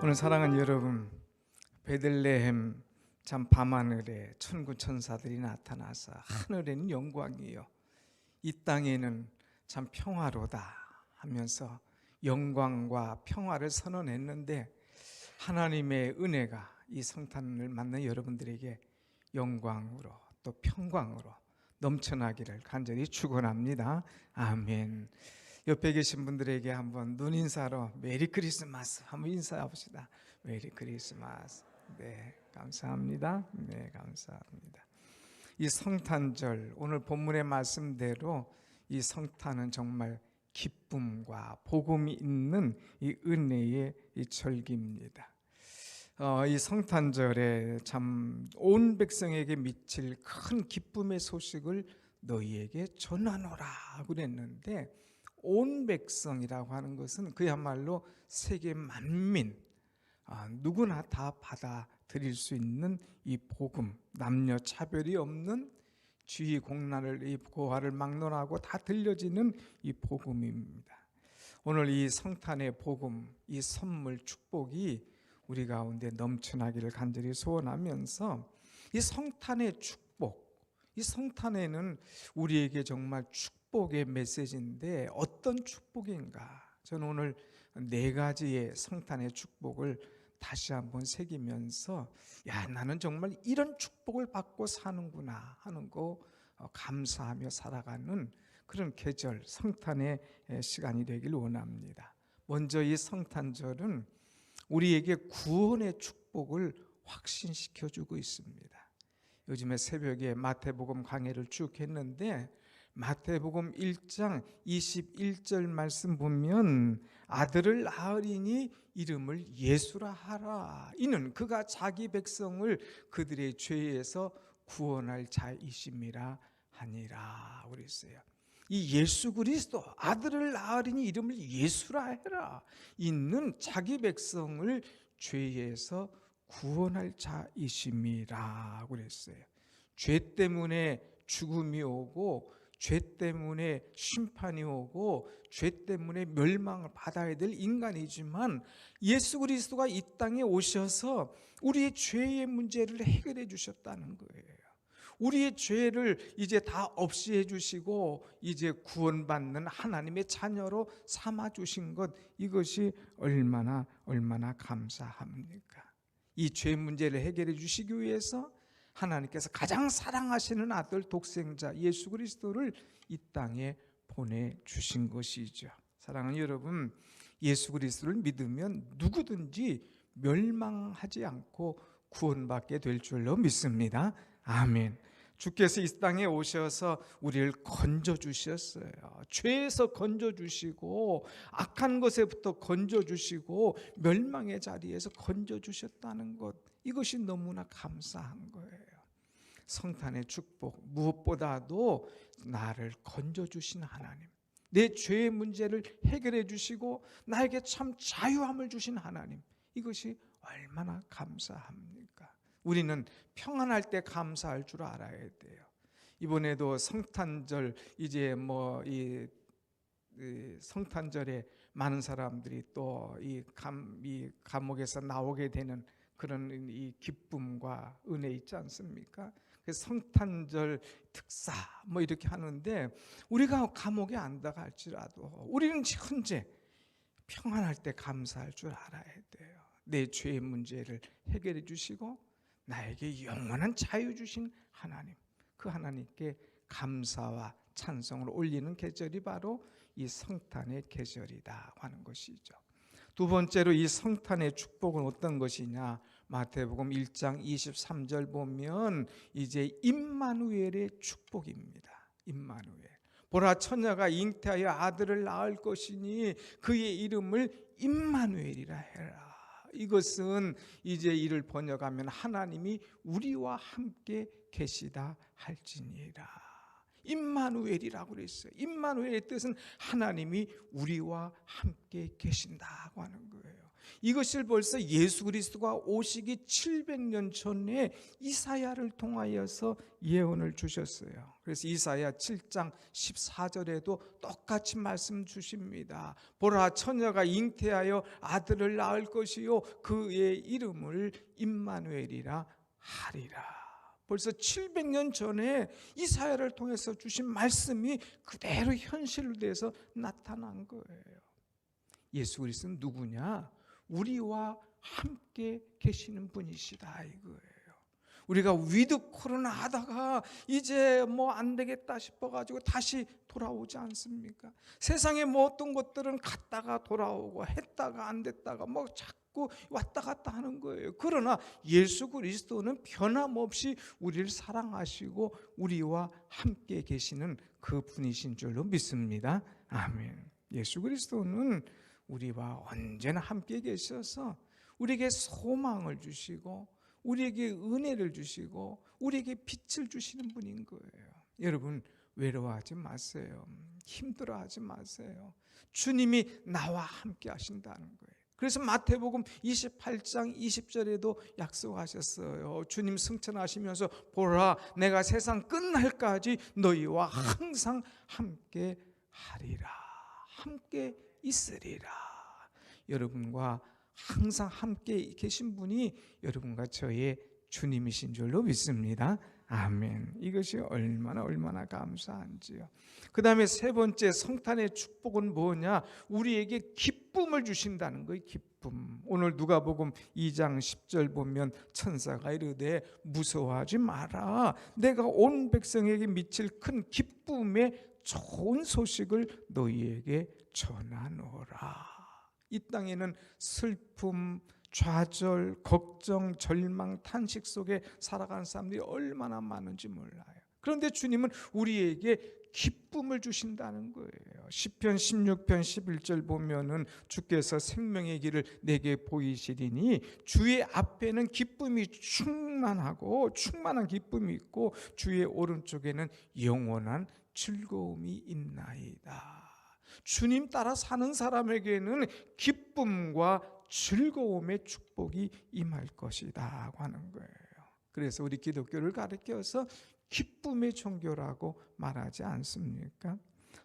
오늘 사랑하는 여러분, 베들레헴 참 밤하늘에 천군 천사들이 나타나서 하늘에는 영광이요 이 땅에는 참 평화로다 하면서 영광과 평화를 선언했는데, 하나님의 은혜가 이 성탄을 맞는 여러분들에게 영광으로 또 평강으로 넘쳐나기를 간절히 축원합니다. 아멘. 옆에 계신 분들에게 한번 눈인사로 메리 크리스마스 한번 인사해 봅시다. 메리 크리스마스. 네, 감사합니다. 네, 감사합니다. 이 성탄절, 오늘 본문의 말씀대로 이 성탄은 정말 기쁨과 복음이 있는 이 은혜의 이 절기입니다. 이 성탄절에 참 온 백성에게 미칠 큰 기쁨의 소식을 너희에게 전하노라 그랬는데, 온 백성이라고 하는 것은 그야말로 세계 만민, 누구나 다 받아들일 수 있는 이 복음, 남녀 차별이 없는 지위 공란을, 이 고화를 막론하고 다 들려지는 이 복음입니다. 오늘 이 성탄의 복음, 이 선물 축복이 우리 가운데 넘쳐나기를 간절히 소원하면서, 이 성탄의 축복, 이 성탄에는 우리에게 정말 축복의 메시지인데 어떤 축복인가? 저는 오늘 4가지의 성탄의 축복을 다시 한번 새기면서 나는 정말 이런 축복을 받고 사는구나 하는 거 감사하며 살아가는 그런 계절, 성탄의 시간이 되길 원합니다. 먼저 이 성탄절은 우리에게 구원의 축복을 확신시켜 주고 있습니다. 요즘에 새벽에 마태복음 강해를 쭉 했는데, 마태복음 1장 21절 말씀 보면 아들을 낳으리니 이름을 예수라 하라. 이는 그가 자기 백성을 그들의 죄에서 구원할 자이심이라 하니라 그랬어요. 이 예수 그리스도, 아들을 낳으리니 이름을 예수라 해라. 이는 자기 백성을 죄에서 구원할 자이심이라 그랬어요. 죄 때문에 죽음이 오고, 죄 때문에 심판이 오고, 죄 때문에 멸망을 받아야 될 인간이지만 예수 그리스도가 이 땅에 오셔서 우리의 죄의 문제를 해결해 주셨다는 거예요. 우리의 죄를 이제 다 없이 해주시고 이제 구원받는 하나님의 자녀로 삼아주신 것, 이것이 얼마나 감사합니까? 이 죄 문제를 해결해 주시기 위해서 하나님께서 가장 사랑하시는 아들 독생자 예수 그리스도를 이 땅에 보내주신 것이죠. 사랑하는 여러분, 예수 그리스도를 믿으면 누구든지 멸망하지 않고 구원받게 될 줄로 믿습니다. 아멘. 주께서 이 땅에 오셔서 우리를 건져주셨어요. 죄에서 건져주시고, 악한 것에부터 건져주시고, 멸망의 자리에서 건져주셨다는 것, 이것이 너무나 감사한 거예요. 성탄의 축복, 무엇보다도 나를 건져주신 하나님, 내 죄의 문제를 해결해 주시고 나에게 참 자유함을 주신 하나님, 이것이 얼마나 감사합니까? 우리는 평안할 때 감사할 줄 알아야 돼요. 이번에도 성탄절, 이제 이 성탄절에 많은 사람들이 또 이 감옥에서 나오게 되는 그런 이 기쁨과 은혜 있지 않습니까? 그래서 성탄절 특사 이렇게 하는데, 우리가 감옥에 안 들어갈지라도 우리는 현재 평안할 때 감사할 줄 알아야 돼요. 내 죄의 문제를 해결해 주시고 나에게 영원한 자유 주신 하나님, 그 하나님께 감사와 찬송을 올리는 계절이 바로 이 성탄의 계절이다 하는 것이죠. 두 번째로 이 성탄의 축복은 어떤 것이냐? 마태복음 1장 23절 보면 이제 임마누엘의 축복입니다. 임마누엘. 보라, 처녀가 잉태하여 아들을 낳을 것이니 그의 이름을 임마누엘이라 해라. 이것은 이제 이를 번역하면 하나님이 우리와 함께 계시다 할지니라. 임마누엘이라고 그랬어요. 임마누엘의 뜻은 하나님이 우리와 함께 계신다고 하는 거예요. 이것을 벌써 예수 그리스도가 오시기 700년 전에 이사야를 통하여서 예언을 주셨어요. 그래서 이사야 7장 14절에도 똑같이 말씀 주십니다. 보라, 처녀가 잉태하여 아들을 낳을 것이요 그의 이름을 임마누엘이라 하리라. 벌써 700년 전에 이사야를 통해서 주신 말씀이 그대로 현실로 돼서 나타난 거예요. 예수 그리스도는 누구냐? 우리와 함께 계시는 분이시다 이거예요. 우리가 위드 코로나 하다가 이제 뭐 안 되겠다 싶어가지고 다시 돌아오지 않습니까? 세상에 뭐 어떤 것들은 갔다가 돌아오고 했다가 안 됐다가 뭐 자꾸 왔다 갔다 하는 거예요. 그러나 예수 그리스도는 변함없이 우리를 사랑하시고 우리와 함께 계시는 그 분이신 줄로 믿습니다. 아멘. 예수 그리스도는 우리와 언제나 함께 계셔서 우리에게 소망을 주시고 우리에게 은혜를 주시고 우리에게 빛을 주시는 분인 거예요. 여러분, 외로워하지 마세요. 힘들어하지 마세요. 주님이 나와 함께 하신다는 거예요. 그래서 마태복음 28장 20절에도 약속하셨어요. 주님 승천하시면서 보라, 내가 세상 끝날까지 너희와 항상 함께 하리라, 함께 있으리라. 여러분과 항상 함께 계신 분이 여러분과 저의 주님이신 줄로 믿습니다. 아멘. 이것이 얼마나 감사한지요. 그 다음에 세 번째 성탄의 축복은 뭐냐? 우리에게 기쁨을 주신다는 거예요. 기쁨. 오늘 누가복음 2장 10절 보면 천사가 이르되 무서워하지 마라. 내가 온 백성에게 미칠 큰 기쁨의 좋은 소식을 너희에게 전하노라. 이 땅에는 슬픔, 좌절, 걱정, 절망, 탄식 속에 살아가는 사람들이 얼마나 많은지 몰라요. 그런데 주님은 우리에게 기쁨을 주신다는 거예요. 시편 16편 11절 보면은 주께서 생명의 길을 내게 보이시리니 주의 앞에는 기쁨이 충만한 기쁨이 있고 주의 오른쪽에는 영원한 즐거움이 있나이다. 주님 따라 사는 사람에게는 기쁨과 즐거움의 축복이 임할 것이다 하는 거예요. 그래서 우리 기독교를 가르쳐서 기쁨의 종교라고 말하지 않습니까?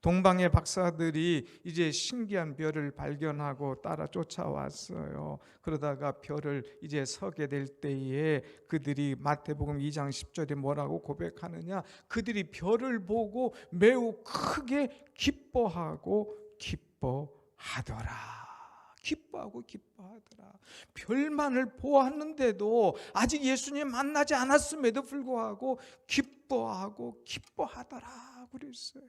동방의 박사들이 이제 신기한 별을 발견하고 따라 쫓아왔어요. 그러다가 별을 이제 서게 될 때에 그들이 마태복음 2장 10절에 뭐라고 고백하느냐? 그들이 별을 보고 매우 크게 기뻐하고 기뻐하더라. 기뻐하더라. 별만을 보았는데도 아직 예수님 만나지 않았음에도 불구하고 기뻐하더라 그랬어요.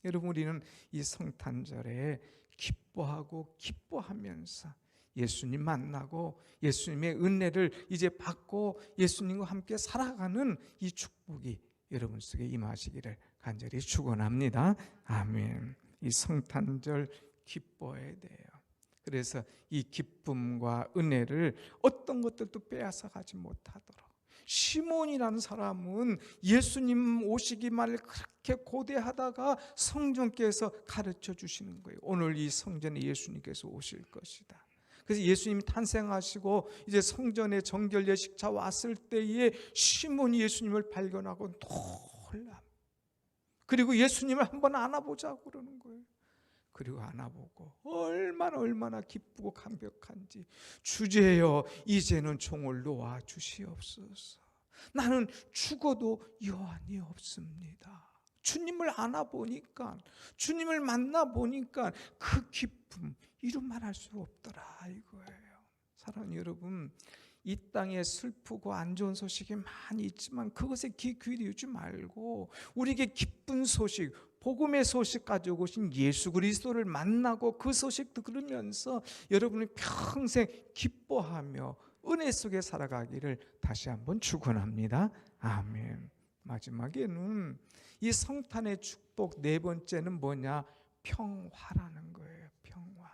여러분, 우리는 이 성탄절에 기뻐하고 기뻐하면서 예수님 만나고 예수님의 은혜를 이제 받고 예수님과 함께 살아가는 이 축복이 여러분 속에 임하시기를 간절히 축원합니다. 아멘. 이 성탄절 기뻐해야 돼요. 그래서 이 기쁨과 은혜를 어떤 것들도 빼앗아 가지 못하도록, 시몬이라는 사람은 예수님 오시기만을 그렇게 고대하다가 성령께서 가르쳐 주시는 거예요. 오늘 이 성전에 예수님께서 오실 것이다. 그래서 예수님이 탄생하시고 이제 성전에 정결 예식차 왔을 때에 시몬이 예수님을 발견하고 놀라. 그리고 예수님을 한번 안아보자고 그러는 거예요. 그리고 안아보고 얼마나 기쁘고 감격한지, 주제여 이제는 종을 놓아 주시옵소서. 나는 죽어도 여한이 없습니다. 주님을 안아보니까, 주님을 만나보니까 그 기쁨 이루 말할 수 없더라 이거예요. 사랑하는 여러분, 이 땅에 슬프고 안 좋은 소식이 많이 있지만 그것에 귀 기울이지 말고 우리에게 기쁜 소식, 복음의 소식 가지고 오신 예수 그리스도를 만나고 그 소식 들으면서 여러분이 평생 기뻐하며 은혜 속에 살아가기를 다시 한번 축원합니다. 아멘. 마지막에는 이 성탄의 축복 네 번째는 뭐냐? 평화라는 거예요. 평화.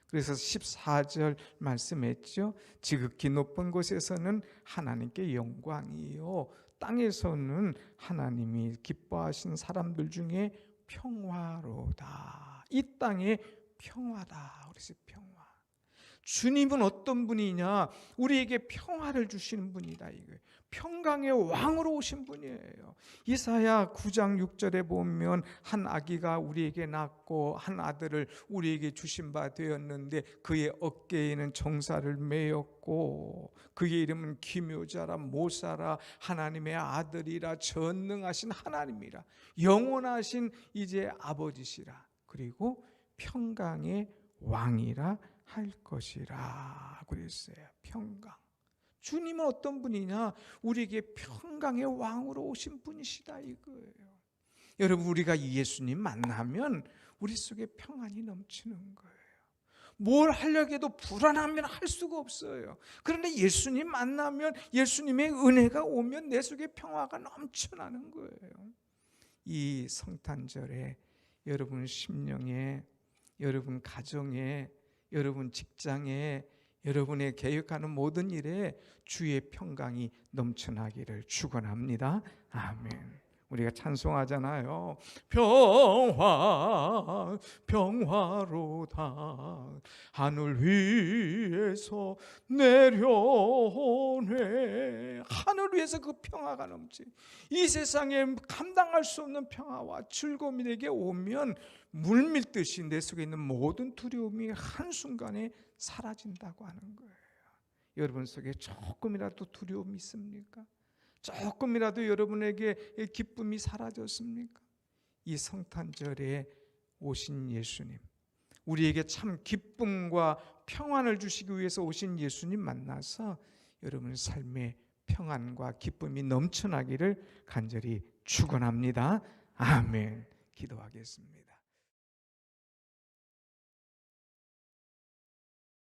그래서 14절 말씀했죠. 지극히 높은 곳에서는 하나님께 영광이요, 땅에서는 하나님이 기뻐하신 사람들 중에 평화로다. 이 땅에 평화다. 그래서 평화. 주님은 어떤 분이냐? 우리에게 평화를 주시는 분이다 이거예요. 평강의 왕으로 오신 분이에요. 이사야 9장 6절에 보면 한 아기가 우리에게 낳고 한 아들을 우리에게 주신 바 되었는데 그의 어깨에는 정사를 메었고 그의 이름은 기묘자라 모사라 하나님의 아들이라 전능하신 하나님이라 영원하신 이제 아버지시라 그리고 평강의 왕이라 할 것이라 그랬어요. 평강. 주님은 어떤 분이냐? 우리에게 평강의 왕으로 오신 분이시다 이거예요. 여러분 우리가 예수님 만나면 우리 속에 평안이 넘치는 거예요. 뭘 하려고 해도 불안하면 할 수가 없어요. 그런데 예수님 만나면 예수님의 은혜가 오면 내 속에 평화가 넘쳐나는 거예요. 이 성탄절에 여러분 심령에, 여러분 가정에, 여러분 직장에, 여러분의 계획하는 모든 일에 주의 평강이 넘쳐나기를 축원합니다. 아멘. 우리가 찬송하잖아요. 평화 평화로다 하늘 위에서 내려오네. 하늘 위에서 그 평화가 넘치. 이 세상에 감당할 수 없는 평화와 즐거움이 내게 오면 물밀듯이 내 속에 있는 모든 두려움이 한순간에 사라진다고 하는 거예요. 여러분 속에 조금이라도 두려움이 있습니까? 조금이라도 여러분에게 기쁨이 사라졌습니까? 이 성탄절에 오신 예수님, 우리에게 참 기쁨과 평안을 주시기 위해서 오신 예수님 만나서 여러분의 삶에 평안과 기쁨이 넘쳐나기를 간절히 축원합니다. 아멘. 기도하겠습니다.